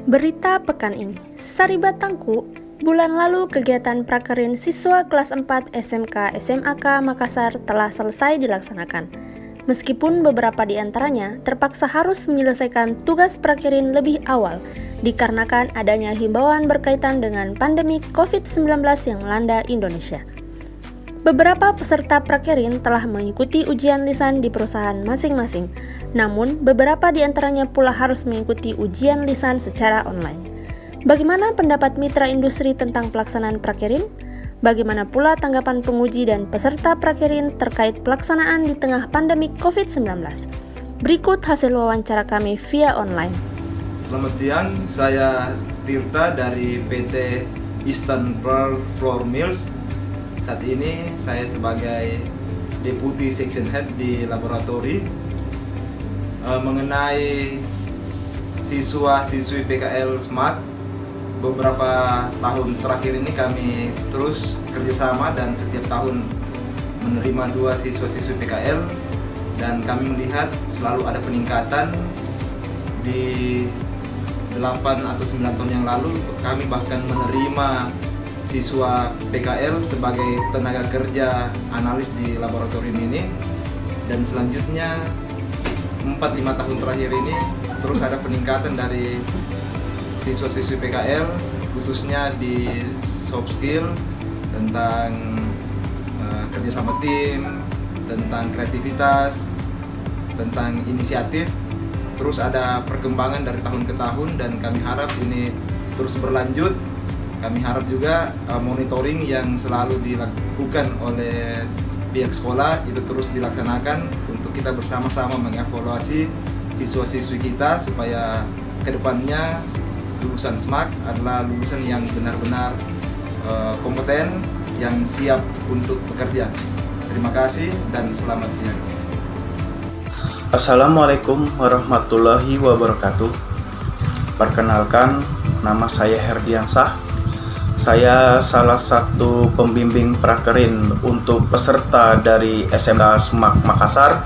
Berita pekan ini, Saribatangku, bulan lalu kegiatan prakerin siswa kelas 4 SMK SMAK Makassar telah selesai dilaksanakan. Meskipun beberapa di antaranya terpaksa harus menyelesaikan tugas prakerin lebih awal, dikarenakan adanya himbauan berkaitan dengan pandemi COVID-19 yang melanda Indonesia. Beberapa peserta prakerin telah mengikuti ujian lisan di perusahaan masing-masing, namun beberapa di antaranya pula harus mengikuti ujian lisan secara online. Bagaimana pendapat mitra industri tentang pelaksanaan prakerin? Bagaimana pula tanggapan penguji dan peserta prakerin terkait pelaksanaan di tengah pandemi COVID-19? Berikut hasil wawancara kami via online. Selamat siang, saya Tirta dari PT Eastern Pearl Flour Mills. Saat ini saya sebagai Deputy Section Head di laboratori. Mengenai siswa-siswi PKL SMAK, beberapa tahun terakhir ini kami terus kerjasama dan setiap tahun menerima 2 siswa-siswi PKL, dan kami melihat selalu ada peningkatan. Di 8 atau 9 tahun yang lalu kami bahkan menerima siswa PKL sebagai tenaga kerja analis di laboratorium ini, dan selanjutnya 4-5 tahun terakhir ini terus ada peningkatan dari siswa-siswi PKL, khususnya di soft skill tentang kerja sama tim, tentang kreativitas, tentang inisiatif. Terus ada perkembangan dari tahun ke tahun dan kami harap ini terus berlanjut. Kami harap juga monitoring yang selalu dilakukan oleh pihak sekolah itu terus dilaksanakan untuk kita bersama-sama mengevaluasi siswa-siswi kita supaya kedepannya lulusan SMAK adalah lulusan yang benar-benar kompeten, yang siap untuk bekerja. Terima kasih dan selamat siang. Assalamualaikum warahmatullahi wabarakatuh. Perkenalkan, nama saya Herdiansah. Saya salah satu pembimbing prakerin untuk peserta dari SMK SMAK Makassar.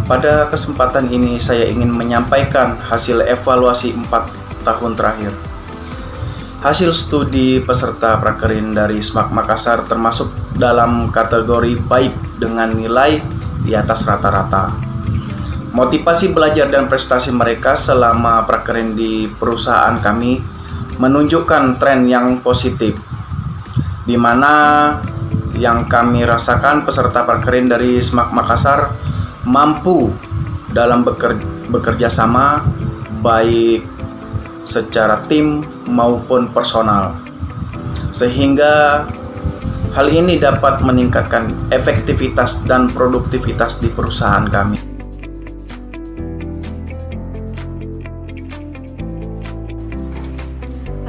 Pada kesempatan ini saya ingin menyampaikan hasil evaluasi 4 tahun terakhir. Hasil studi peserta prakerin dari SMAK Makassar termasuk dalam kategori baik dengan nilai di atas rata-rata. Motivasi belajar dan prestasi mereka selama prakerin di perusahaan kami menunjukkan tren yang positif, di mana yang kami rasakan peserta prakerin dari SMAK Makassar mampu dalam bekerja sama baik secara tim maupun personal, sehingga hal ini dapat meningkatkan efektivitas dan produktivitas di perusahaan kami.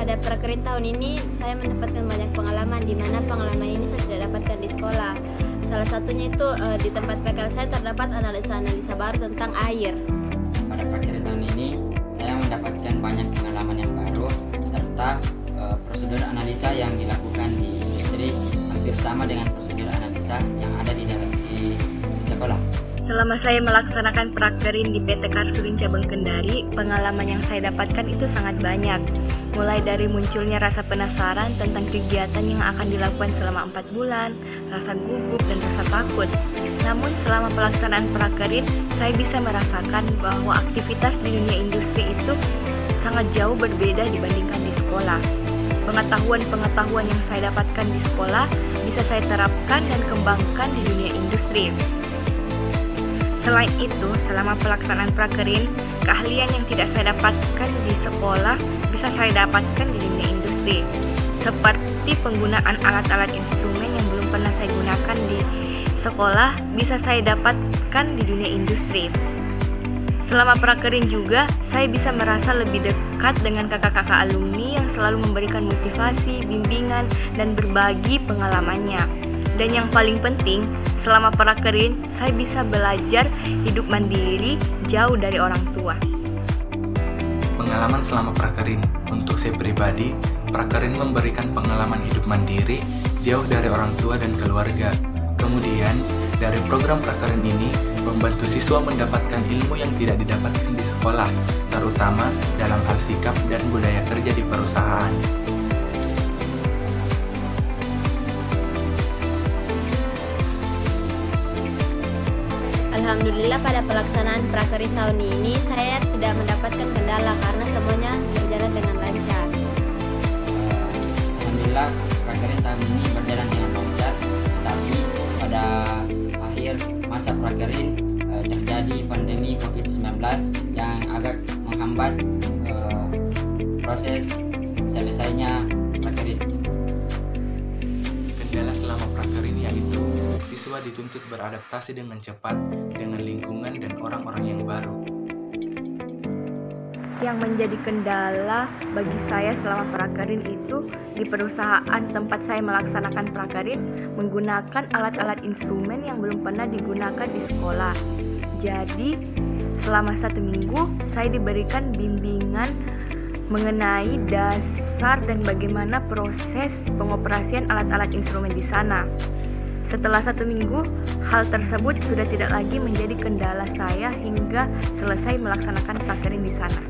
Pada prakerin tahun ini saya mendapatkan banyak pengalaman, di mana pengalaman ini saya tidak dapatkan di sekolah. Salah satunya itu di tempat PKL saya terdapat analisa-analisa baru tentang air. Pada prakerin tahun ini saya mendapatkan banyak pengalaman yang baru serta prosedur analisa yang dilakukan di industri hampir sama dengan prosedur analisa yang ada di sekolah. Selama saya melaksanakan prakerin di PT Karsurin Cabang Kendari, pengalaman yang saya dapatkan itu sangat banyak. Mulai dari munculnya rasa penasaran tentang kegiatan yang akan dilakukan selama 4 bulan, rasa gugup dan rasa takut. Namun selama pelaksanaan prakerin, saya bisa merasakan bahwa aktivitas di dunia industri itu sangat jauh berbeda dibandingkan di sekolah. Pengetahuan-pengetahuan yang saya dapatkan di sekolah bisa saya terapkan dan kembangkan di dunia industri. Selain itu, selama pelaksanaan prakerin, keahlian yang tidak saya dapatkan di sekolah bisa saya dapatkan di dunia industri, seperti penggunaan alat-alat instrumen yang belum pernah saya gunakan di sekolah bisa saya dapatkan di dunia industri. Selama prakerin juga, saya bisa merasa lebih dekat dengan kakak-kakak alumni yang selalu memberikan motivasi, bimbingan, dan berbagi pengalamannya. Dan yang paling penting, selama prakerin, saya bisa belajar hidup mandiri jauh dari orang tua. Pengalaman selama prakerin, untuk saya pribadi, prakerin memberikan pengalaman hidup mandiri jauh dari orang tua dan keluarga. Kemudian, dari program prakerin ini membantu siswa mendapatkan ilmu yang tidak didapatkan di sekolah, terutama dalam hal sikap dan budaya kerja di perusahaan. Alhamdulillah pada pelaksanaan prakerin tahun ini saya tidak mendapatkan kendala karena semuanya berjalan dengan lancar. Alhamdulillah prakerin tahun ini berjalan dengan lancar, tetapi pada akhir masa prakerin terjadi pandemi COVID-19 yang agak menghambat proses selesainya prakerin. Kendala selama prakerin yaitu siswa dituntut beradaptasi dengan cepat dengan lingkungan dan orang-orang yang baru. Yang menjadi kendala bagi saya selama prakerin itu di perusahaan tempat saya melaksanakan prakerin menggunakan alat-alat instrumen yang belum pernah digunakan di sekolah. Jadi selama 1 minggu saya diberikan bimbingan mengenai dasar dan bagaimana proses pengoperasian alat-alat instrumen di sana. Setelah 1 minggu, hal tersebut sudah tidak lagi menjadi kendala saya hingga selesai melaksanakan prakerin di sana.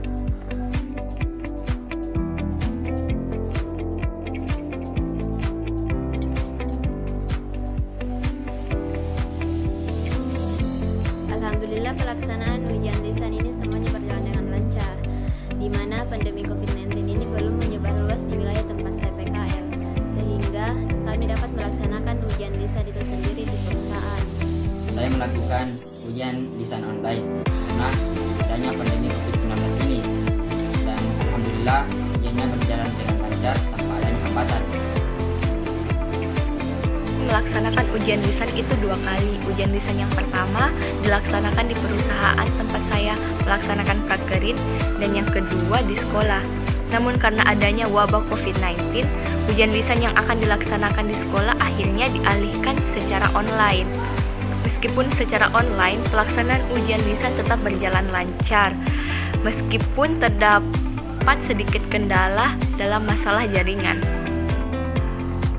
Alhamdulillah pelaksanaan ujian lisan ini semuanya berjalan dengan lancar, di mana pandemi COVID-19 ini belum menyebar luas di wilayah tempat saya PKL, sehingga kami dapat melaksanakan ujian lisan itu sendiri di perusahaan. Saya melakukan ujian lisan online karena adanya pandemi COVID-19 ini, dan alhamdulillah ujiannya berjalan dengan lancar tanpa adanya hambatan. Melaksanakan ujian lisan itu 2 kali. Ujian lisan yang pertama dilaksanakan di perusahaan tempat saya melaksanakan prakerin, dan yang kedua di sekolah. Namun karena adanya wabah COVID-19, ujian lisan yang akan dilaksanakan di sekolah akhirnya dialihkan secara online. Meskipun secara online, pelaksanaan ujian lisan tetap berjalan lancar, meskipun terdapat sedikit kendala dalam masalah jaringan.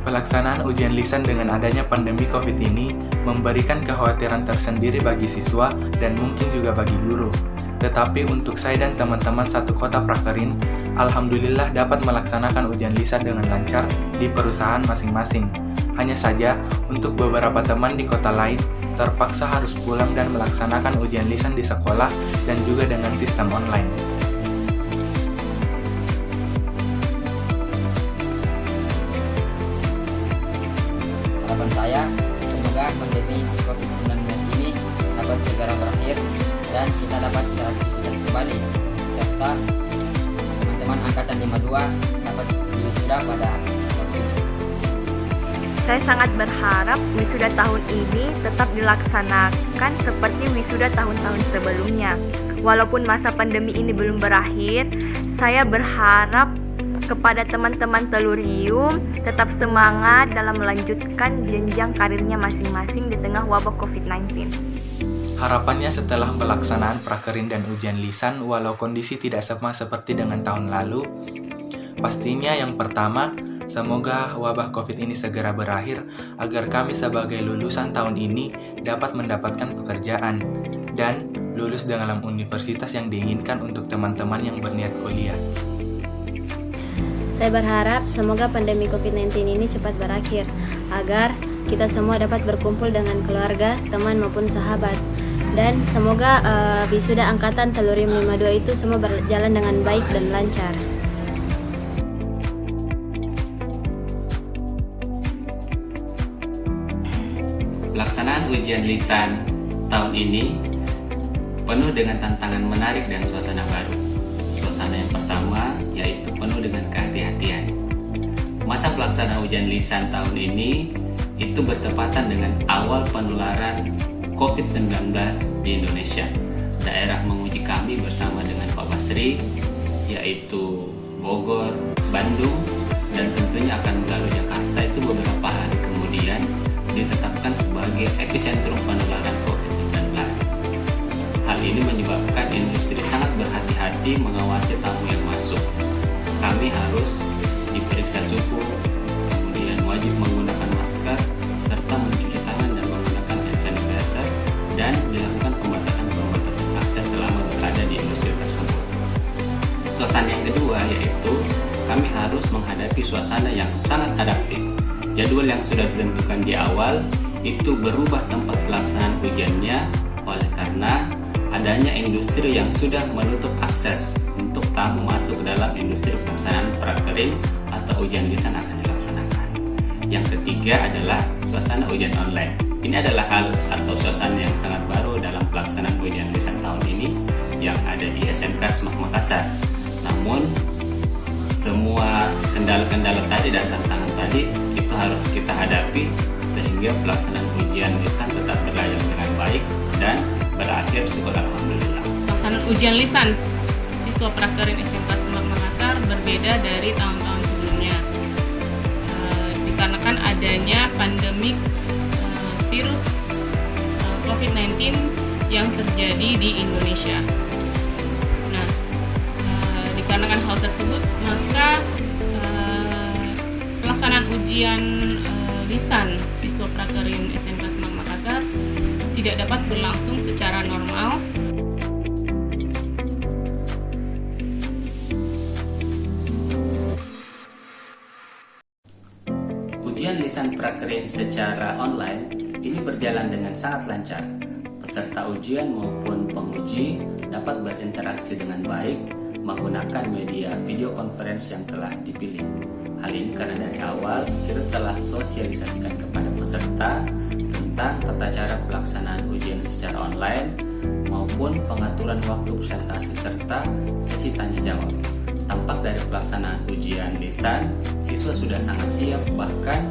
Pelaksanaan ujian lisan dengan adanya pandemi COVID ini memberikan kekhawatiran tersendiri bagi siswa dan mungkin juga bagi guru. Tetapi untuk saya dan teman-teman satu kota prakerin, alhamdulillah dapat melaksanakan ujian lisan dengan lancar di perusahaan masing-masing. Hanya saja, untuk beberapa teman di kota lain terpaksa harus pulang dan melaksanakan ujian lisan di sekolah dan juga dengan sistem online. Harapan saya, semoga pandemi COVID-19 ini dapat segera berakhir dan kita dapat beraktivitas kembali, serta teman-teman angkatan 52 dapat wisuda pada waktunya. Saya sangat berharap wisuda tahun ini tetap dilaksanakan seperti wisuda tahun-tahun sebelumnya. Walaupun masa pandemi ini belum berakhir, saya berharap kepada teman-teman Telurium tetap semangat dalam melanjutkan jenjang karirnya masing-masing di tengah wabah COVID-19. Harapannya setelah pelaksanaan prakerin dan ujian lisan, walau kondisi tidak sama seperti dengan tahun lalu, pastinya yang pertama, semoga wabah COVID ini segera berakhir agar kami sebagai lulusan tahun ini dapat mendapatkan pekerjaan dan lulus dalam universitas yang diinginkan untuk teman-teman yang berniat kuliah. Saya berharap semoga pandemi COVID-19 ini cepat berakhir, agar kita semua dapat berkumpul dengan keluarga, teman maupun sahabat. Dan semoga wisuda angkatan Telurium 52 itu semua berjalan dengan baik dan lancar. Pelaksanaan ujian lisan tahun ini penuh dengan tantangan menarik dan suasana baru. Suasana yang pertama yaitu penuh dengan kehati-hatian. Masa pelaksanaan ujian lisan tahun ini itu bertepatan dengan awal penularan COVID-19 di Indonesia. Daerah menguji kami bersama dengan Pak Basri, yaitu Bogor, Bandung, dan tentunya akan melalui Jakarta itu beberapa hari kemudian ditetapkan sebagai epicentrum penularan COVID-19. Hal ini menyebabkan industri sangat berhati-hati mengawasi tamu yang masuk. Kami harus diperiksa suhu, kemudian wajib menggunakan masker, serta mencuci tangan dan menggunakan hand sanitizer. suasana yang kedua yaitu kami harus menghadapi suasana yang sangat adaptif. Jadwal yang sudah ditentukan di awal itu berubah tempat pelaksanaan ujiannya oleh karena adanya industri yang sudah menutup akses untuk tamu masuk ke dalam industri pelaksanaan prakerin atau ujian lisan akan dilaksanakan. Yang ketiga adalah suasana ujian online. Ini adalah hal atau suasana yang sangat baru dalam pelaksanaan ujian lisan tahun ini yang ada di SMK Semak Makassar. Namun semua kendala-kendala tadi dan tantangan tadi itu harus kita hadapi sehingga pelaksanaan ujian lisan tetap berjalan dengan baik dan berakhir syukur alhamdulillah. Pelaksanaan ujian lisan siswa prakerin SMK Semak Makassar berbeda dari tahun-tahun sebelumnya dikarenakan adanya pandemik virus COVID-19 yang terjadi di Indonesia. Nah, dikarenakan hal tersebut, maka pelaksanaan ujian lisan siswa prakerin SMK Semak Makassar tidak dapat berlangsung secara normal. Ujian lisan prakerin secara online ini berjalan dengan sangat lancar. Peserta ujian maupun penguji dapat berinteraksi dengan baik menggunakan media video conference yang telah dipilih. Hal ini karena dari awal kita telah sosialisasikan kepada peserta tentang tata cara pelaksanaan ujian secara online maupun pengaturan waktu presentasi serta sesi tanya jawab. Tampak dari pelaksanaan ujian lisan, siswa sudah sangat siap bahkan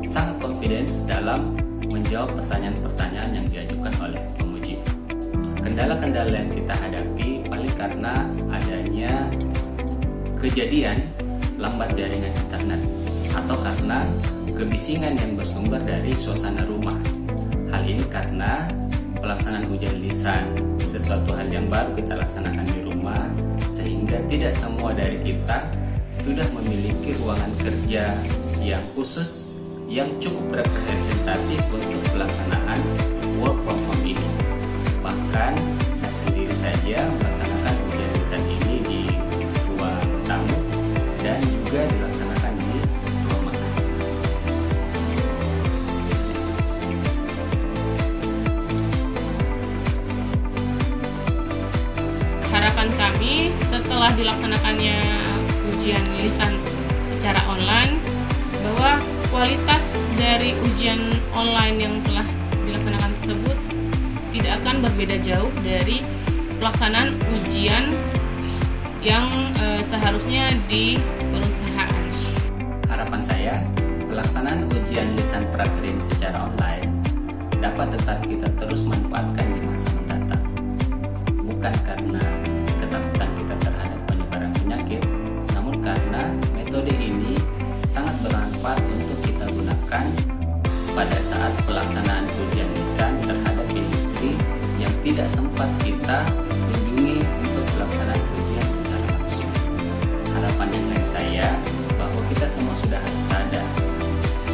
sangat confidence dalam menjawab pertanyaan-pertanyaan yang diajukan oleh penguji. Kendala-kendala yang kita hadapi paling karena adanya kejadian lambat jaringan internet atau karena kebisingan yang bersumber dari suasana rumah. Hal ini karena pelaksanaan ujian lisan sesuatu hal yang baru kita laksanakan di rumah sehingga tidak semua dari kita sudah memiliki ruangan kerja yang khusus yang cukup representatif untuk pelaksanaan work from home ini. Bahkan saya sendiri saja melaksanakan ujian lisan ini di ruang tamu dan juga dilaksanakan di ruang makan. Harapan kami setelah dilaksanakannya ujian lisan secara online bahwa kualitas dari ujian online yang telah dilaksanakan tersebut tidak akan berbeda jauh dari pelaksanaan ujian yang seharusnya di perusahaan. Harapan saya, pelaksanaan ujian lisan prakerin secara online dapat tetap kita terus manfaatkan di masa mendatang. Bukan karena ketakutan kita terhadap penyebaran penyakit, namun karena metode ini sangat bermanfaat untuk kita gunakan pada saat pelaksanaan ujian lisan terhadap industri yang tidak sempat kita kunjungi untuk pelaksanaan ujian secara langsung. Harapan yang lain saya bahwa kita semua sudah harus sadar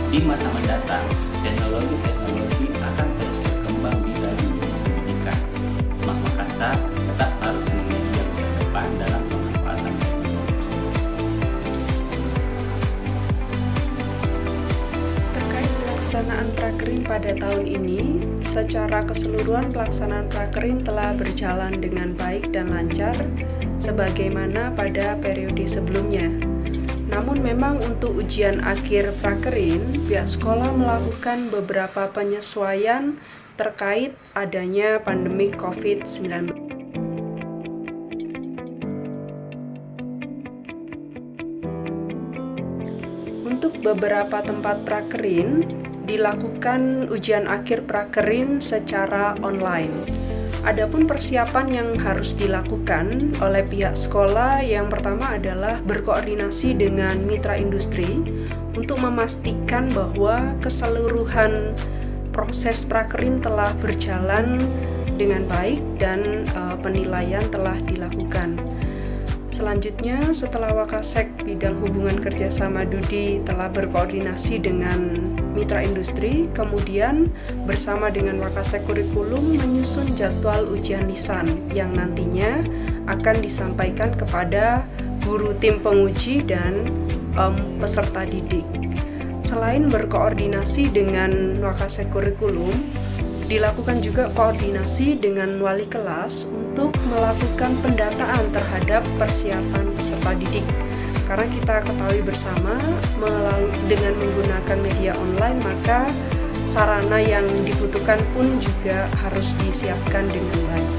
di masa mendatang teknologi akan terus berkembang di dalam pendidikan. Semak Makassar tetap harus menjadi yang terdepan dalam pemanfaatan teknologi tersebut. Terkait pelaksanaan prakerin pada tahun ini, secara keseluruhan pelaksanaan prakerin telah berjalan dengan baik dan lancar sebagaimana pada periode sebelumnya. Namun memang untuk ujian akhir prakerin, pihak sekolah melakukan beberapa penyesuaian terkait adanya pandemi COVID-19. Untuk beberapa tempat prakerin, dilakukan ujian akhir prakerin secara online. Adapun persiapan yang harus dilakukan oleh pihak sekolah yang pertama adalah berkoordinasi dengan mitra industri untuk memastikan bahwa keseluruhan proses prakerin telah berjalan dengan baik dan penilaian telah dilakukan. Selanjutnya, setelah Wakasek bidang hubungan kerjasama Dudi telah berkoordinasi dengan mitra industri, kemudian bersama dengan Wakasek Kurikulum menyusun jadwal ujian lisan yang nantinya akan disampaikan kepada guru tim penguji dan peserta didik. Selain berkoordinasi dengan Wakasek Kurikulum, dilakukan juga koordinasi dengan wali kelas untuk melakukan pendataan terhadap persiapan peserta didik. Karena kita ketahui bersama, dengan menggunakan media online, maka sarana yang dibutuhkan pun juga harus disiapkan dengan baik.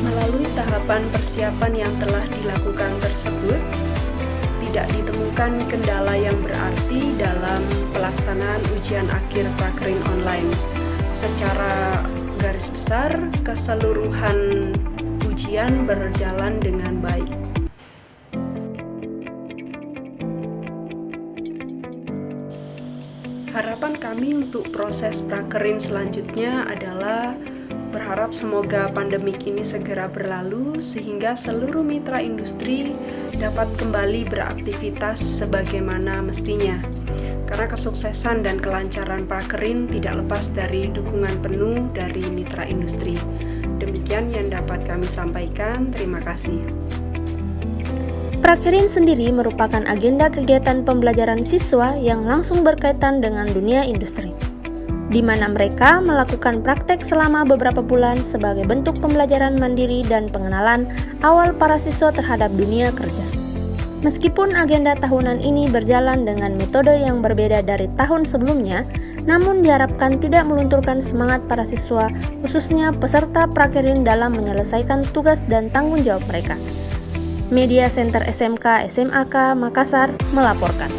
Melalui tahapan persiapan yang telah dilakukan tersebut, tidak ditemukan kendala yang berarti dalam pelaksanaan ujian akhir prakerin online. Secara garis besar, keseluruhan ujian berjalan dengan baik. Harapan kami untuk proses prakerin selanjutnya adalah berharap semoga pandemik ini segera berlalu sehingga seluruh mitra industri dapat kembali beraktivitas sebagaimana mestinya. Karena kesuksesan dan kelancaran prakerin tidak lepas dari dukungan penuh dari mitra industri. Demikian yang dapat kami sampaikan. Terima kasih. Prakerin sendiri merupakan agenda kegiatan pembelajaran siswa yang langsung berkaitan dengan dunia industri, di mana mereka melakukan praktek selama beberapa bulan sebagai bentuk pembelajaran mandiri dan pengenalan awal para siswa terhadap dunia kerja. Meskipun agenda tahunan ini berjalan dengan metode yang berbeda dari tahun sebelumnya, namun diharapkan tidak melunturkan semangat para siswa, khususnya peserta prakerin dalam menyelesaikan tugas dan tanggung jawab mereka. Media Center SMK SMAK Makassar melaporkan.